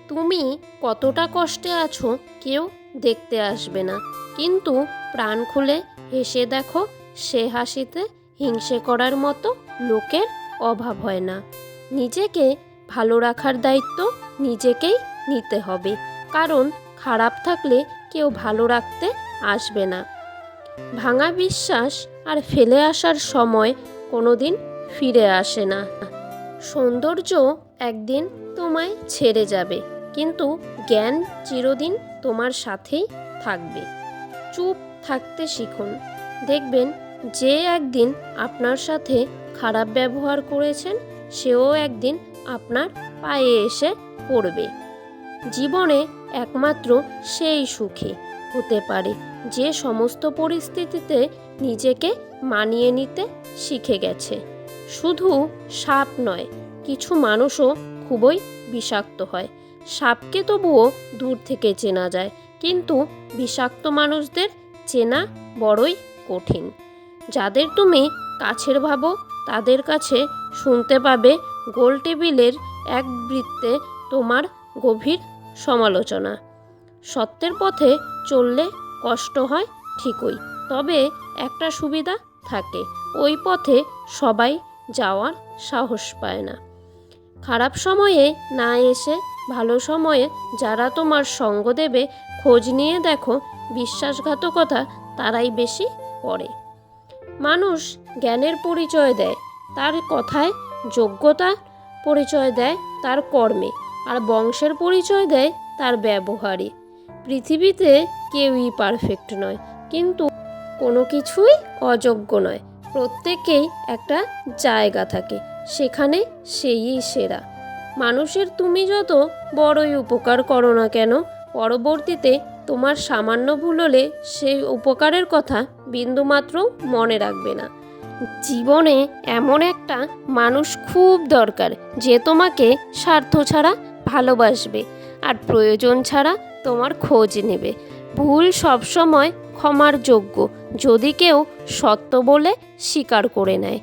তুমি কতটা কষ্টে আছো কেউ দেখতে আসবে না, কিন্তু প্রাণ খুলে হেসে দেখো, সে হাসিতে হিংসে করার মতো লোকের অভাব হয় না। নিজেকে ভালো রাখার দায়িত্ব নিজেকেই নিতে হবে, কারণ খারাপ থাকলে কেউ ভালো রাখতে আসবে না। ভাঙা বিশ্বাস আর ফেলে আসার সময় কোনোদিন ফিরে আসে না। সৌন্দর্য একদিন তোমায় ছেড়ে যাবে, কিন্তু জ্ঞান চিরদিন তোমার সাথেই থাকবে। চুপ থাকতে শিখুন, দেখবেন যে একদিন আপনার সাথে খারাপ ব্যবহার করেছেন সেও একদিন আপনার পায়ে এসে পড়বে। জীবনে একমাত্র সেই সুখী হতে পারে যে সমস্ত পরিস্থিতিতে নিজেকে মানিয়ে নিতে শিখে গেছে। শুধু সাপ নয়, কিছু মানুষও খুবই বিষাক্ত হয়। সাপকে তবুও দূর থেকে চেনা যায়, কিন্তু বিষাক্ত মানুষদের চেনা বড়ই কঠিন। যাদের তুমি কাছের ভাবো তাদের কাছে শুনতে পাবে গোল টেবিলের এক বৃত্তে তোমার গভীর সমালোচনা। সত্যের পথে চললে কষ্ট হয় ঠিকই, তবে একটা সুবিধা থাকে, ওই পথে সবাই যাওয়ার সাহস পায় না। খারাপ সময়ে না এসে ভালো সময়ে যারা তোমার সঙ্গ দেবে, খোঁজ নিয়ে দেখো, বিশ্বাসঘাতকতা তারাই বেশি করে। মানুষ জ্ঞানের পরিচয় দেয় তার কথায়, যোগ্যতা পরিচয় দেয় তার কর্মে, আর বংশের পরিচয় দেয় তার ব্যবহারে। পৃথিবীতে কেউই পারফেক্ট নয়, কিন্তু কোনো কিছুই অযোগ্য নয়। প্রত্যেকেই একটা জায়গা থাকে, সেখানে সেই সেরা। মানুষের তুমি যত বড়ই উপকার করো না কেন, পরবর্তীতে তোমার সামান্য ভুল হলে সেই উপকারের কথা বিন্দুমাত্র মনে রাখবে না। জীবনে এমন একটা মানুষ খুব দরকার যে তোমাকে স্বার্থ ছাড়া ভালোবাসবে আর প্রয়োজন ছাড়া তোমার খোঁজ নেবে। ভুল সবসময় ক্ষমার যোগ্য, যদি কেউ সত্য বলে স্বীকার করে নেয়।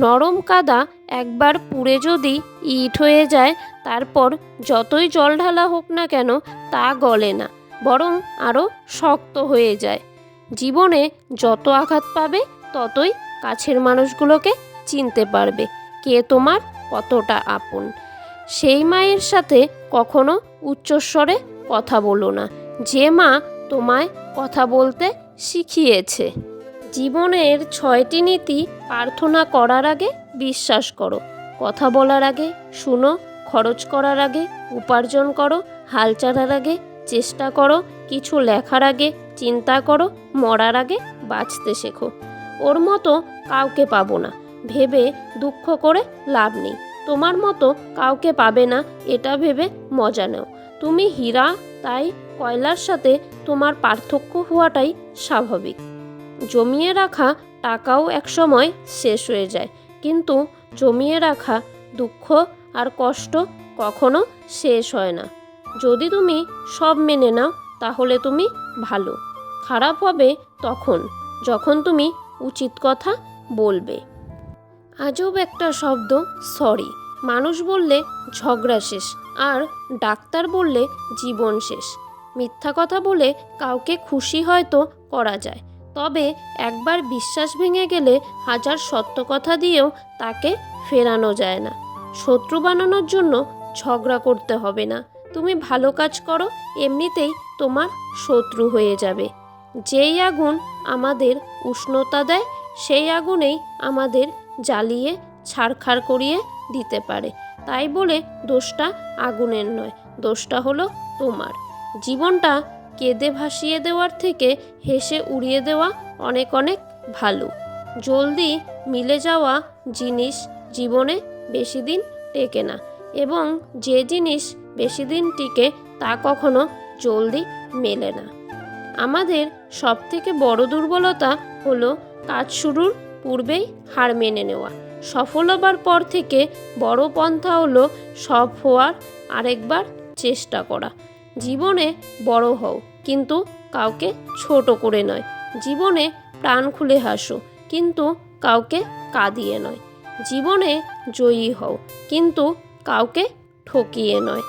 নরম কাদা একবার পুড়ে যদি ইট হয়ে যায়, তারপর যতই জল ঢালা হোক না কেন তা গলে না, বরং আরও শক্ত হয়ে যায়। জীবনে যত আঘাত পাবে ততই কাছের মানুষগুলোকে চিনতে পারবে কে তোমার কতটা আপন। সেই মায়ের সাথে কখনো উচ্চস্বরে কথা বলো না, যে মা তোমায় কথা বলতে শিখিয়েছে। জীবনের 6টি নীতি প্রার্থনা করার আগে বিশ্বাস করো, কথা বলার আগে শুনো, খরচ করার আগে উপার্জন করো, হাল ছাড়ার আগে চেষ্টা করো, কিছু লেখার আগে চিন্তা করো, মরার আগে বাঁচতে শেখো। ওর মতো কাউকে পাবো না ভেবে দুঃখ করে লাভ নেই, তোমার মতো কাউকে পাবে না এটা ভেবে মজা নাও। তুমি হীরা, তাই কয়লার সাথে তোমার পার্থক্য হওয়াটাই স্বাভাবিক। জমিয়ে রাখা টাকাও একসময় শেষ হয়ে যায়, কিন্তু জমিয়ে রাখা দুঃখ আর কষ্ট কখনো শেষ হয় না। যদি তুমি সব মেনে নাও তাহলে তুমি ভালো। খারাপ হবে তখন যখন তুমি উচিত কথা বলবে। আজব একটা শব্দ সরি। মানুষ বললে ঝগড়া শেষ, আর ডাক্তার বললে জীবন শেষ। মিথ্যা কথা বলে কাউকে খুশি হয়তো করা যায়, তবে একবার বিশ্বাস ভেঙে গেলে হাজার সত্য কথা দিয়েও তাকে ফেরানো যায় না। শত্রু বানানোর জন্য ঝগড়া করতে হবে না, তুমি ভালো কাজ করো, এমনিতেই তোমার শত্রু হয়ে যাবে। যেই আগুন আমাদের উষ্ণতা দেয়, সেই আগুনেই আমাদের জ্বালিয়ে ছারখার করিয়ে দিতে পারে। তাই বলে দোষটা আগুনের নয়, দোষটা হলো তোমার। জীবনটা কেঁদে ভাসিয়ে দেওয়ার থেকে হেসে উড়িয়ে দেওয়া অনেক অনেক ভালো। জলদি মিলে যাওয়া জিনিস জীবনে বেশি দিন টেকে না, এবং যে জিনিস বেশি দিন টিকে তা কখনো জলদি মেলে না। আমাদের সবথেকে বড় দুর্বলতা হলো কাজ শুরুর পূর্বেই হার মেনে নেওয়া। সফল হবার পর থেকে বড় পন্থা হলো সব হওয়ার আরেকবার চেষ্টা করা। জীবনে বড় হও, কিন্তু কাউকে ছোট করে নয়। জীবনে প্রাণ খুলে হাসো, কিন্তু কাউকে কাঁদিয়ে নয়। জীবনে জয়ী হও, কিন্তু কাউকে ঠকিয়ে নয়।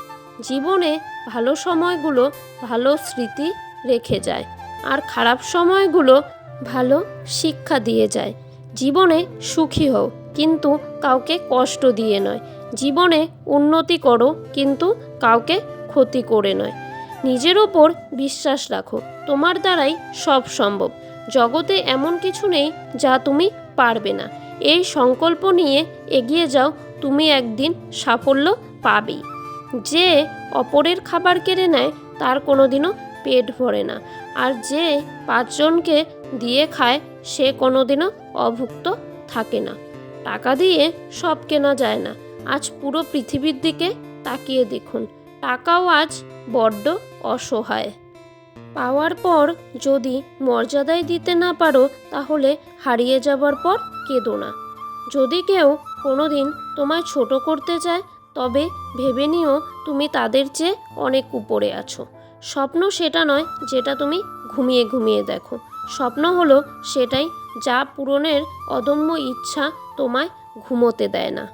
জীবনে ভালো সময়গুলো ভালো স্মৃতি রেখে যায়, আর খারাপ সময়গুলো ভালো শিক্ষা দিয়ে যায়। জীবনে সুখী হও, কিন্তু কাউকে কষ্ট দিয়ে নয়। জীবনে উন্নতি করো, কিন্তু কাউকে ক্ষতি করে নয়। নিজের ওপর বিশ্বাস রাখো, তোমার দ্বারাই সব সম্ভব। জগতে এমন কিছু নেই যা তুমি পারবে না। এই সংকল্প নিয়ে এগিয়ে যাও, তুমি একদিন সাফল্য পাবেই। যে অপরের খাবার কেড়ে নেয় তার কোনোদিনও পেট ভরে না, আর যে 5 জনকে দিয়ে খায় সে কোনোদিনও অভুক্ত থাকে না। টাকা দিয়ে সব কেনা যায় না। আজ পুরো পৃথিবীর দিকে তাকিয়ে দেখুন, টাকাও আজ বড্ড অসহায়। পাওয়ার পর যদি মর্যাদায় দিতে না পারো, তাহলে হারিয়ে যাবার পর কেঁদো না। যদি কেউ কোনোদিন তোমায় ছোট করতে চায়, তবে ভেবে নিও তুমি তাদের চেয়ে অনেক উপরে আছো। স্বপ্ন সেটা নয় যেটা তুমি ঘুমিয়ে ঘুমিয়ে দেখো। স্বপ্ন হলো সেটাই যা পূরণের অদম্য ইচ্ছা তোমায় ঘুমোতে দেয় না।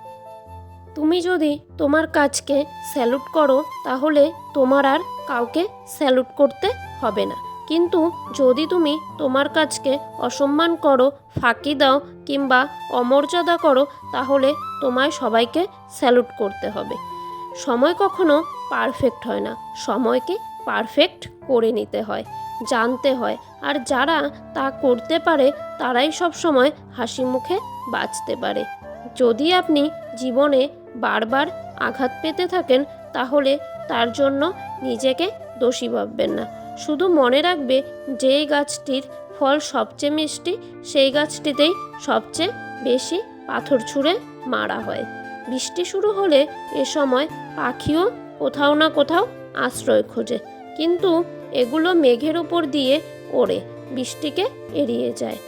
তুমি যদি তোমার কাজকে স্যালুট করো, তাহলে তোমার আর কাউকে স্যালুট করতে হবে না। কিন্তু যদি তুমি তোমার কাজকে অসম্মান করো, ফাঁকি দাও কিংবা অমর্যাদা করো, তাহলে তোমায় সবাইকে স্যালুট করতে হবে। সময় কখনো পারফেক্ট হয় না, সময়কে পারফেক্ট করে নিতে হয়, জানতে হয়। আর যারা তা করতে পারে তারাই সবসময় হাসি মুখে বাঁচতে পারে। যদি আপনি জীবনে বারবার আঘাত পেতে থাকেন, তাহলে তার জন্য নিজেকে দোষী ভাববেন না। শুধু মনে রাখবে, যেই গাছটির ফল সবচেয়ে মিষ্টি, সেই গাছটিতেই সবচেয়ে বেশি পাথর ছুঁড়ে মারা হয়। বৃষ্টি শুরু হলে এ সময় পাখিও কোথাও না কোথাও আশ্রয় খোঁজে, কিন্তু এগুলো মেঘের উপর দিয়ে ওড়ে, বৃষ্টিকে এড়িয়ে যায়।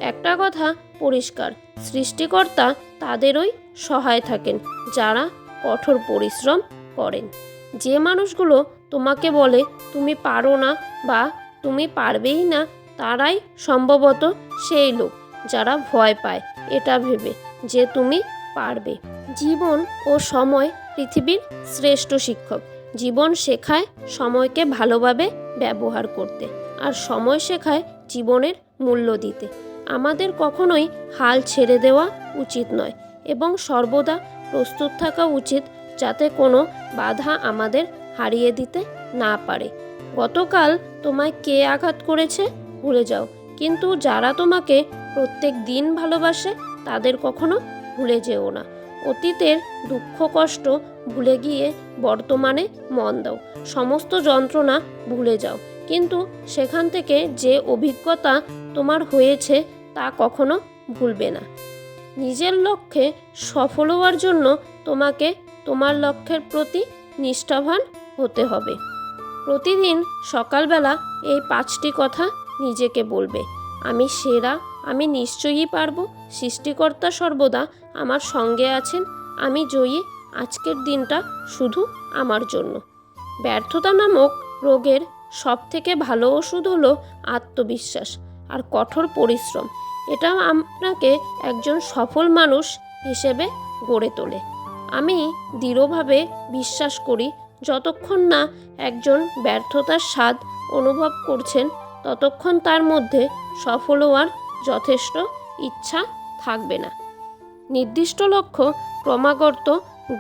একটা কথা পরিষ্কার, সৃষ্টিকর্তা তাদেরই সহায় থাকেন যারা কঠোর পরিশ্রম করেন। যে মানুষগুলো তোমাকে বলে তুমি পারো না বা তুমি পারবেই না, তারাই সম্ভবত সেই লোক যারা ভয় পায় এটা ভেবে যে তুমি পারবে। জীবন ও সময় পৃথিবীর শ্রেষ্ঠ শিক্ষক। জীবন শেখায় সময়কে ভালোভাবে ব্যবহার করতে, আর সময় শেখায় জীবনের মূল্য দিতে। আমাদের কখনোই হাল ছেড়ে দেওয়া উচিত নয়, এবং সর্বদা প্রস্তুত থাকা উচিত যাতে কোনো বাধা আমাদের হারিয়ে দিতে না পারে। গতকাল তোমায় কে আঘাত করেছে ভুলে যাও, কিন্তু যারা তোমাকে প্রত্যেক দিন ভালোবাসে তাদের কখনো ভুলে যেও না। অতীতের দুঃখ কষ্ট ভুলে গিয়ে বর্তমানে মন দাও। সমস্ত যন্ত্রণা ভুলে যাও, কিন্তু সেখান থেকে যে অভিজ্ঞতা তোমার হয়েছে তা কখনো ভুলবে না। নিজের লক্ষ্যে সফল হওয়ার জন্য তোমাকে তোমার লক্ষ্যের প্রতি নিষ্ঠাবান হতে হবে। প্রতিদিন সকালবেলা এই 5টি কথা নিজেকে বলবে। আমি সেরা, আমি নিশ্চয়ই পারবো, সৃষ্টিকর্তা সর্বদা আমার সঙ্গে আছেন, আমি জয়ী, আজকের দিনটা শুধু আমার জন্য। ব্যর্থতা নামক রোগের সবথেকে ভালো ওষুধ হলো আত্মবিশ্বাস আর কঠোর পরিশ্রম। এটা আপনাকে একজন সফল মানুষ হিসেবে গড়ে তোলে। আমি দৃঢ়ভাবে বিশ্বাস করি, যতক্ষণ না একজন ব্যর্থতার স্বাদ অনুভব করছেন, ততক্ষণ তার মধ্যে সফল হওয়ার যথেষ্ট ইচ্ছা থাকবে না। নির্দিষ্ট লক্ষ্য ক্রমাগত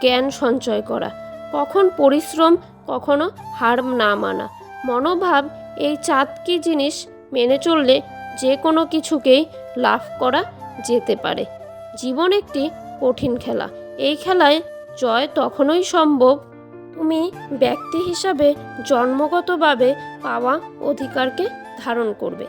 জ্ঞান সঞ্চয় করা, কখন পরিশ্রম কখনো হার না মানা, মনোভাব, এই 4টি জিনিস মেনে চললে যে কোনো কিছুকেই লাভ করা যেতে পারে। জীবন একটি কঠিন খেলা। এই খেলায় জয় তখনই সম্ভব তুমি ব্যক্তি হিসাবে জন্মগতভাবে পাওয়া অধিকারকে ধারণ করবে।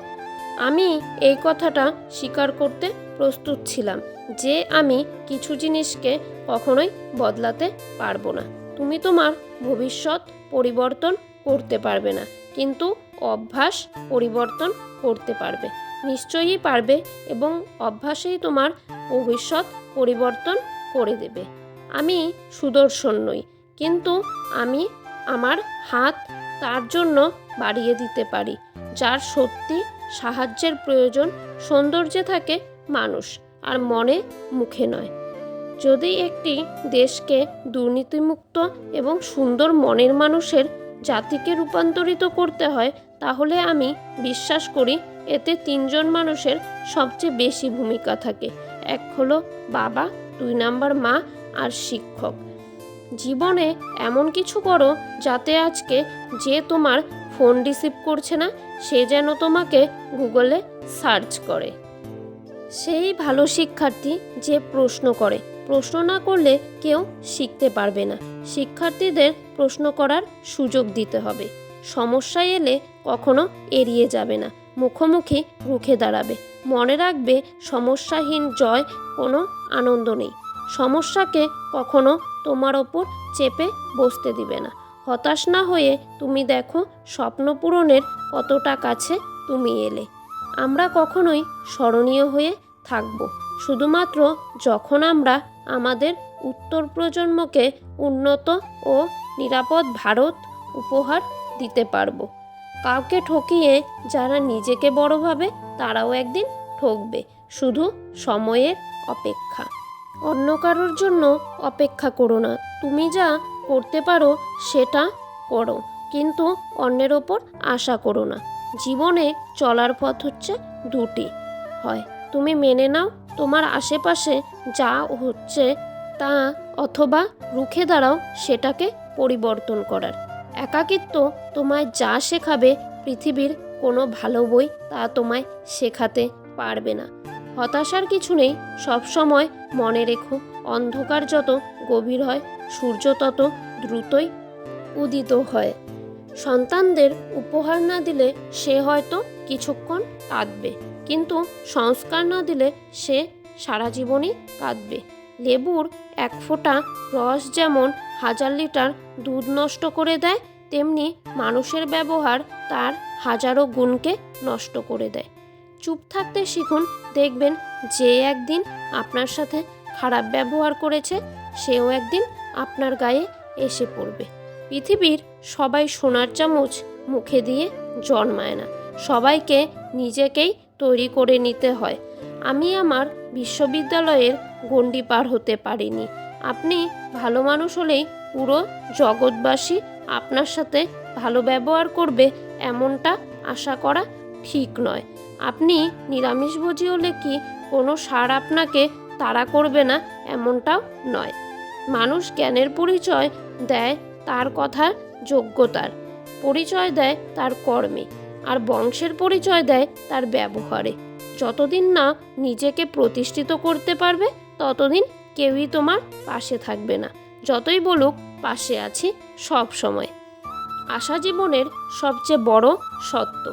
আমি এই কথাটা স্বীকার করতে প্রস্তুত ছিলাম যে আমি কিছু জিনিসকে কখনোই বদলাতে পারবো না। তুমি তোমার ভবিষ্যৎ পরিবর্তন করতে পারবে না, কিন্তু অভ্যাস পরিবর্তন করতে পারবে। নিশ্চয়ই পারবে, এবং অভ্যাসেই তোমার ভবিষ্যৎ পরিবর্তন করে দেবে। আমি সুদর্শন নই, কিন্তু আমি আমার হাত তার জন্য বাড়িয়ে দিতে পারি যার সত্যি সাহায্যের প্রয়োজন। সৌন্দর্যে থাকে মানুষ, আর মনে মুখে নয়। যদি একটি দেশকে দুর্নীতিমুক্ত এবং সুন্দর মনের মানুষের জাতিকে রূপান্তরিত করতে হয়, তাহলে আমি বিশ্বাস করি এতে 3জন মানুষের সবচেয়ে বেশি ভূমিকা থাকে। এক হলো বাবা, 2 নাম্বার মা, আর শিক্ষক। জীবনে এমন কিছু করো যাতে আজকে যে তোমার ফোন রিসিভ করছে না সে যেন তোমাকে গুগলে সার্চ করে। সেই ভালো শিক্ষার্থী যে প্রশ্ন করে। প্রশ্ন না করলে কেউ শিখতে পারবে না। শিক্ষার্থীদের প্রশ্ন করার সুযোগ দিতে হবে। সমস্যায় এলে কখনো এড়িয়ে যাবে না, মুখোমুখি রুখে দাঁড়াবে। মনে রাখবে, সমস্যাহীন জয় কোনো আনন্দ নেই। সমস্যাকে কখনো তোমার ওপর চেপে বসতে দিবে না। হতাশ না হয়ে তুমি দেখো স্বপ্ন পূরণের কতটা কাছে তুমি এলে। আমরা কখনোই স্মরণীয় হয়ে থাকব শুধুমাত্র যখন আমরা আমাদের উত্তর প্রজন্মকে উন্নত ও নিরাপদ ভারত উপহার দিতে পারবো। কাউকে ঠকিয়ে যারা নিজেকে বড় ভাবে তারাও একদিন ঠকবে। শুধু সময়ের অপেক্ষা। অন্য কারোর জন্য অপেক্ষা করো না। তুমি যা করতে পারো সেটা করো, কিন্তু অন্যের ওপর আশা করো না। জীবনে চলার পথ হচ্ছে দুটি, হয় তুমি মেনে নাও তোমার আশেপাশে যা হচ্ছে তা, অথবা রুখে দাঁড়াও সেটাকে পরিবর্তন করার। একাকিত্ব তোমায় যা শেখাবে পৃথিবীর কোনো ভালো বই তা তোমায় শেখাতে পারবে না। হতাশার কিছু নেই। সবসময় মনে রেখো, অন্ধকার যত গভীর হয় সূর্য তত দ্রুতই উদিত হয়। সন্তানদের উপহার না দিলে সে হয়তো কিছুক্ষণ কাঁদবে, কিন্তু সংস্কার না দিলে সে সারা জীবনই কাঁদবে। লেবুর এক ফোঁটা রস যেমন 1000 লিটার দুধ নষ্ট করে দেয়, তেমনি মানুষের ব্যবহার তার হাজারো গুণকে নষ্ট করে দেয়। চুপ থাকতে শিখুন, দেখবেন যে একদিন আপনার সাথে খারাপ ব্যবহার করেছে সেও একদিন আপনার গায়ে এসে পড়বে। পৃথিবীর সবাই সোনার চামচ মুখে দিয়ে জন্মায় না, সবাইকে নিজেকেই তৈরি করে নিতে হয়। আমি আমার বিশ্ববিদ্যালয়ের গণ্ডি পার হতে পারিনি। আপনি ভালো মানুষ হলেই পুরো জগৎবাসী আপনার সাথে ভালো ব্যবহার করবে এমনটা আশা করা ঠিক নয়। আপনি নিরামিষভোজী হলে কি কোনো ষাঁড় আপনাকে তাড়া করবে না এমনটাও নয়। মানুষ জ্ঞানের পরিচয় দেয় তার কথার যোগ্যতার, পরিচয় দেয় তার কর্মে, আর বংশের পরিচয় দেয় তার ব্যবহারে। যতদিন না নিজেকে প্রতিষ্ঠিত করতে পারবে ততদিন কেউই তোমার পাশে থাকবে না, যতই বলুক পাশে আছি সব সময়। আশা জীবনের সবচেয়ে বড় সত্য।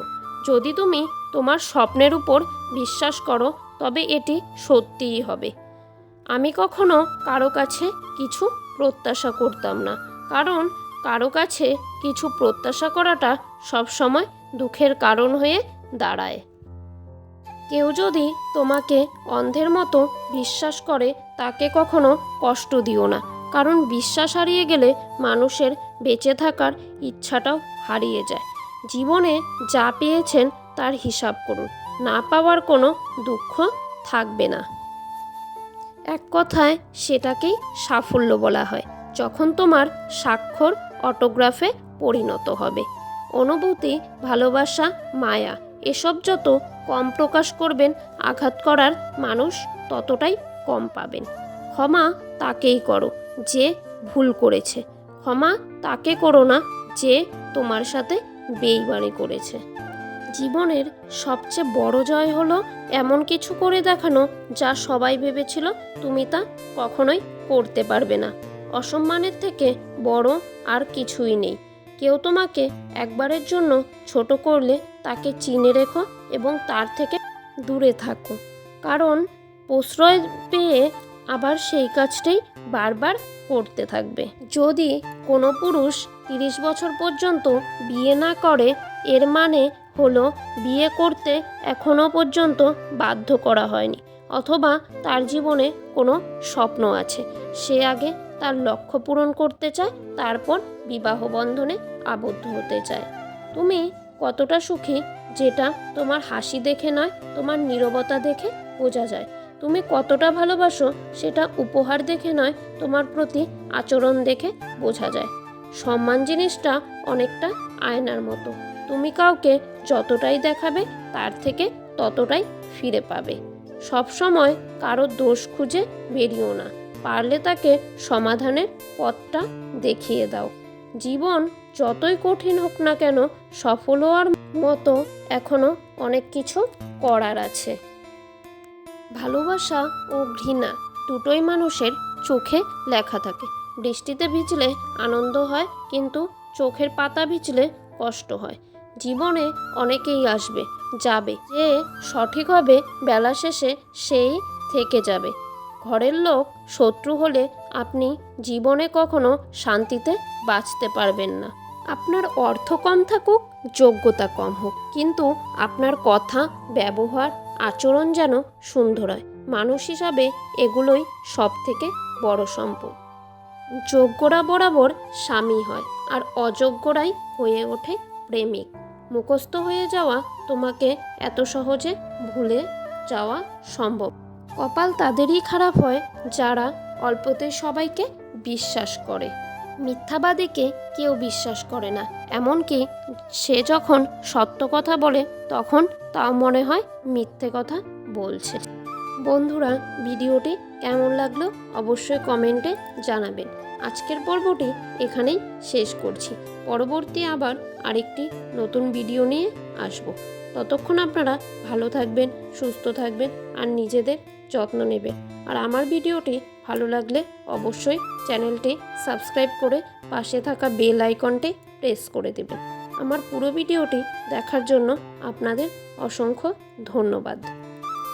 যদি তুমি তোমার স্বপ্নের উপর বিশ্বাস করো তবে এটি সত্যিই হবে। আমি কখনো কারো কাছে কিছু প্রত্যাশা করতাম না, কারণ কারো কাছে কিছু প্রত্যাশা করাটা সবসময় দুঃখের কারণ হয়ে দাঁড়ায়। কেউ যদি তোমাকে অন্ধের মতো বিশ্বাস করে তাকে কখনো কষ্ট দিও না, কারণ বিশ্বাস হারিয়ে গেলে মানুষের বেঁচে থাকার ইচ্ছাটাও হারিয়ে যায়। জীবনে যা পেয়েছেন তার হিসাব করুন, না পাওয়ার কোনো দুঃখ থাকবে না। এক কথায় সেটাকেই সাফল্য বলা হয়, যখন তোমার স্বাক্ষর অটোগ্রাফে পরিণত হবে। অনুভূতি, ভালোবাসা, মায়া এসব যত কম প্রকাশ করবেন, আঘাত করার মানুষ ততটাই কম পাবেন। ক্ষমা তাকেই করো যে ভুল করেছে, ক্ষমা তাকে করো না যে তোমার সাথে বেইমানি করেছে। জীবনের সবচেয়ে বড় জয় হলো এমন কিছু করে দেখানো যা সবাই ভেবেছিল তুমি তা কখনোই করতে পারবে না। অসম্মানের থেকে বড় আর কিছুই নেই। কেউ তোমাকে একবারের জন্য ছোট করলে তাকে চিনে রেখো এবং তার থেকে দূরে থাকো, কারণ প্রশ্রয় পেয়ে আবার সেই কাজটাই বারবার করতে থাকবে। যদি কোনো পুরুষ 30 বছর পর্যন্ত বিয়ে না করে, এর মানে হলো বিয়ে করতে এখনো পর্যন্ত বাধ্য করা হয়নি, অথবা তার জীবনে কোনো স্বপ্ন আছে, সে আগে তার লক্ষ্য পূরণ করতে চায়, তারপর বিবাহ বন্ধনে আবদ্ধ হতে চায়। তুমি কতটা সুখী যেটা তোমার হাসি দেখে নয়, তোমার নীরবতা দেখে বোঝা যায়। তুমি কতটা ভালোবাসো সেটা উপহার দেখে নয়, তোমার প্রতি আচরণ দেখে বোঝা যায়। সম্মান জিনিসটা অনেকটা আয়নার মতো। তুমি কাউকে যতটাই দেখাবে তার থেকে ততটাই ফিরে পাবে। সবসময় কারো দোষ খুঁজে বেরিও না, পারলে তাকে সমাধানের পথটা দেখিয়ে দাও। জীবন যতই কঠিন হোক না কেন, সফল হওয়ার মতো এখনো অনেক কিছু করার আছে। ভালোবাসা ও ঘৃণা দুটোই মানুষের চোখে লেখা থাকে। বৃষ্টিতে ভিজলে আনন্দ হয়, কিন্তু চোখের পাতা ভিজলে কষ্ট হয়। জীবনে অনেকেই আসবে যাবে, যে সঠিক হবে বেলা শেষে সেই থেকে যাবে। ঘরের লোক শত্রু হলে আপনি জীবনে কখনো শান্তিতে বাঁচতে পারবেন না। আপনার অর্থ কম থাকুক, যোগ্যতা কম হোক, কিন্তু আপনার কথা, ব্যবহার, আচরণ যেন সুন্দর হয়। মানুষ হিসাবে এগুলোই সব থেকে বড় সম্পদ। যোগ্যরা বরাবর স্বামী হয়, আর অযোগ্যরাই হয়ে ওঠে প্রেমিক। মুখস্থ হয়ে যাওয়া তোমাকে এত সহজে ভুলে যাওয়া সম্ভব। কপাল তাদেরই খারাপ হয় যারা অল্পতেই সবাইকে বিশ্বাস করে। মিথ্যাবাদীকে কেউ বিশ্বাস করে না, এমনকি সে যখন সত্য কথা বলে তখন তাও মনে হয় মিথ্যে কথা বলছে। বন্ধুরা, ভিডিওটি কেমন লাগলো অবশ্যই কমেন্টে জানাবেন। আজকের পর্বটি এখানেই শেষ করছি। পরবর্তী আবার আরেকটি নতুন ভিডিও নিয়ে আসব। ততক্ষণ আপনারা ভালো থাকবেন, সুস্থ থাকবেন, আর নিজেদের যত্ন নেবেন। আর আমার ভিডিওটি ভালো লাগলে অবশ্যই চ্যানেলটি সাবস্ক্রাইব করে পাশে থাকা বেল আইকনটি প্রেস করে দেবেন। আমার পুরো ভিডিওটি দেখার জন্য আপনাদের অসংখ্য ধন্যবাদ।